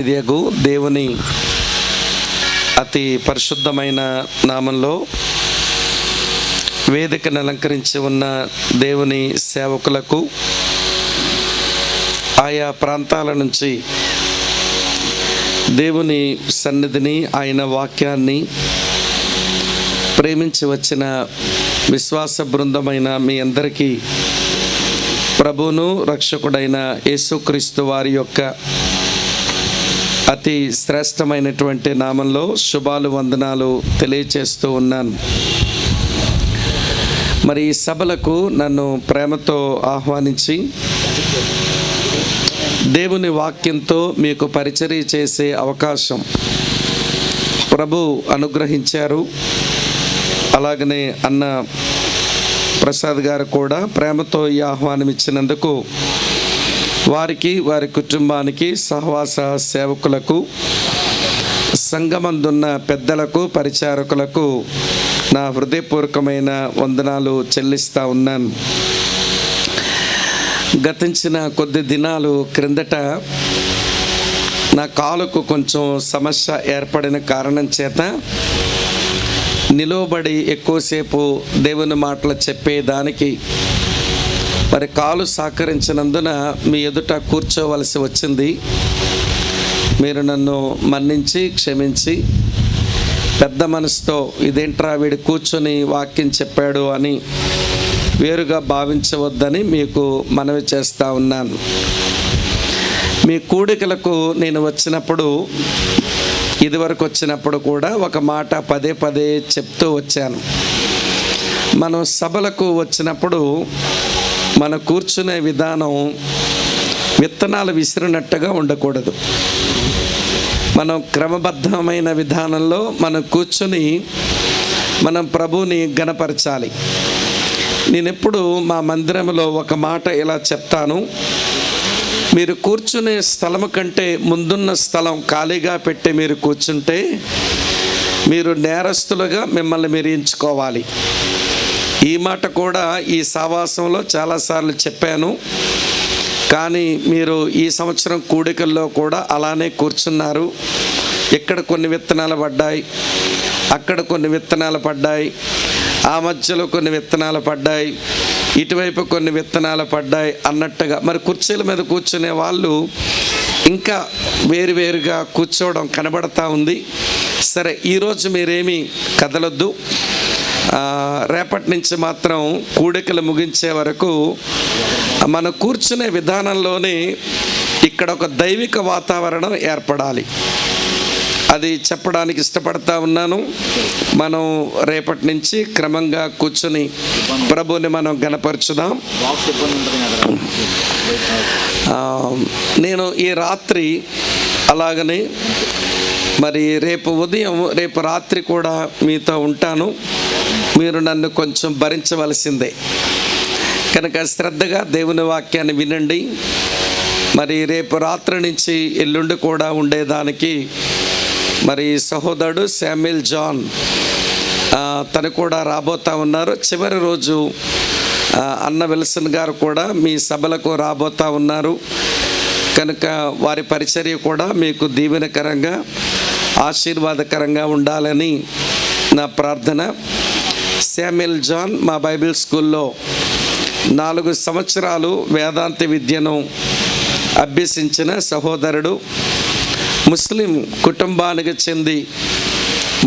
ఇదియగు దేవుని అతి పరిశుద్ధమైన నామంలో వేదికను అలంకరించి ఉన్న దేవుని సేవకులకు, ఆయా ప్రాంతాల నుంచి దేవుని సన్నిధిని, ఆయన వాక్యాన్ని ప్రేమించి వచ్చిన విశ్వాస బృందమైన మీ అందరికీ ప్రభువును రక్షకుడైన యేసుక్రీస్తు వారి యొక్క అతి శ్రేష్టమైనటువంటి నామంలో శుభాలు, వందనాలు తెలియచేస్తూ ఉన్నాను. మరి ఈ సభలకు నన్ను ప్రేమతో ఆహ్వానించి దేవుని వాక్యంతో మీకు పరిచర్య చేసే అవకాశం ప్రభు అనుగ్రహించారు. అలాగనే అన్న ప్రసాద్ గారు కూడా ప్రేమతో ఈ ఆహ్వానం ఇచ్చినందుకు వారికి, వారి కుటుంబానికి, సహవాస సేవకులకు, సంఘమందున్న పెద్దలకు, పరిచారకులకు నా హృదయపూర్వకమైన వందనాలు చెల్లిస్తూ ఉన్నాను. గతించిన కొద్ది దినాలు క్రిందట నా కాలుకు కొంచెం సమస్య ఏర్పడిన కారణం చేత నిలవబడి ఎక్కువసేపు దేవుని మాటలు చెప్పేదానికి మరి కాలు సహకరించినందున మీ ఎదుట కూర్చోవలసి వచ్చింది. మీరు నన్ను మన్నించి క్షమించి పెద్ద మనసుతో ఇదేంట్రా వీడు కూర్చొని వాక్యం చెప్పాడు అని వేరుగా భావించవద్దని మీకు మనవి చేస్తూ ఉన్నాను. మీ కూడికలకు నేను వచ్చినప్పుడు, ఇదివరకు వచ్చినప్పుడు కూడా ఒక మాట పదే పదే చెప్తూ వచ్చాను. మనం సభలకు వచ్చినప్పుడు మన కూర్చునే విధానం విత్తనాలు విసిరినట్టుగా ఉండకూడదు. మనం క్రమబద్ధమైన విధానంలో మనం కూర్చుని మనం ప్రభువుని ఘనపరచాలి. నేనెప్పుడు మా మందిరంలో ఒక మాట ఇలా చెప్తాను, మీరు కూర్చునే స్థలం కంటే ముందున్న స్థలం ఖాళీగా పెట్టి మీరు కూర్చుంటే మీరు నేరస్తులుగా మిమ్మల్ని మీరు ఎంచుకోవాలి. ఈ మాట కూడా ఈ సావాసంలో చాలాసార్లు చెప్పాను. కానీ మీరు ఈ సంవత్సరం కూడికల్లో కూడా అలానే కూర్చున్నారు. ఇక్కడ కొన్ని విత్తనాలు పడ్డాయి, అక్కడ కొన్ని విత్తనాలు పడ్డాయి, ఆ మధ్యలో కొన్ని విత్తనాలు పడ్డాయి, ఇటువైపు కొన్ని విత్తనాలు పడ్డాయి అన్నట్టుగా మరి కుర్చీల మీద కూర్చునే వాళ్ళు ఇంకా వేరువేరుగా కూర్చోవడం కనబడతా ఉంది. సరే, ఈరోజు మీరేమీ కదలొద్దు. రేపటి నుంచి మాత్రం కూడికలు ముగించే వరకు మన కూర్చునే విధానంలోనే ఇక్కడ ఒక దైవిక వాతావరణం ఏర్పడాలి. అది చెప్పడానికి ఇష్టపడతా ఉన్నాను. మనం రేపటి నుంచి క్రమంగా కూర్చుని ప్రభుని మనం గణపరచుదాం. నేను ఈ రాత్రి అలాగనే మరి రేపు ఉదయం, రేపు రాత్రి కూడా మీతో ఉంటాను. మీరు నన్ను కొంచెం భరించవలసిందే. కనుక శ్రద్ధగా దేవుని వాక్యాన్ని వినండి. మరి రేపు రాత్రి నుంచి ఎల్లుండి కూడా ఉండేదానికి మరి సహోదరుడు శామ్యుల్ జాన్ తను కూడా రాబోతా ఉన్నారు. చివరి రోజు అన్న విల్సన్ గారు కూడా మీ సభలకు రాబోతా ఉన్నారు. కనుక వారి పరిచర్య కూడా మీకు దీవెనకరంగా, ఆశీర్వాదకరంగా ఉండాలని నా ప్రార్థన. శామ్యుల్ జాన్ మా బైబిల్ స్కూల్లో 4 సంవత్సరాలు వేదాంత విద్యను అభ్యసించిన సహోదరుడు. ముస్లిం కుటుంబానికి చెంది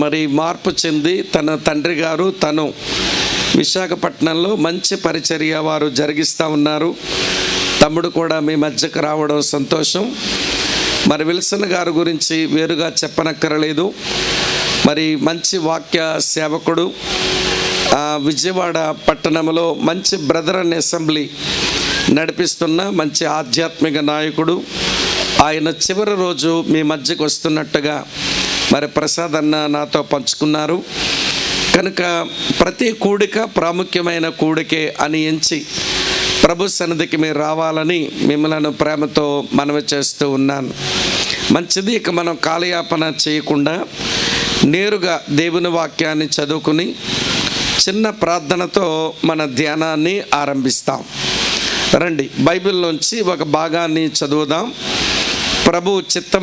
మరి మార్పు చెంది తన తండ్రి గారు తను విశాఖపట్నంలో మంచి పరిచర్య వారు జరిగిస్తూ ఉన్నారు. తమ్ముడు కూడా మీ మధ్యకు రావడం సంతోషం. మరి విల్సన్ గారి గురించి వేరుగా చెప్పనక్కరలేదు. మరి మంచి వాక్య సేవకుడు, విజయవాడ పట్టణంలో మంచి బ్రదర్ అండ్ అసెంబ్లీ నడిపిస్తున్న మంచి ఆధ్యాత్మిక నాయకుడు. ఆయన చివరి రోజు మీ మధ్యకు వస్తున్నట్టుగా మరి ప్రసాద్ అన్న నాతో పంచుకున్నారు. కనుక ప్రతి కూడిక ప్రాముఖ్యమైన కూడికే అని ఎంచి ప్రభు సన్నిధికి మీరు రావాలని మిమ్మల్ని ప్రేమతో మనవి చేస్తూ ఉన్నాను. మంచిది. ఇక మనం కాలయాపన చేయకుండా నేరుగా దేవుని వాక్యాన్ని చదువుకుని చిన్న ప్రార్థనతో మన ధ్యానాన్ని ఆరంభిస్తాం. రండి బైబిల్లోంచి ఒక భాగాన్ని చదువుదాం. ప్రభు చిత్తమైన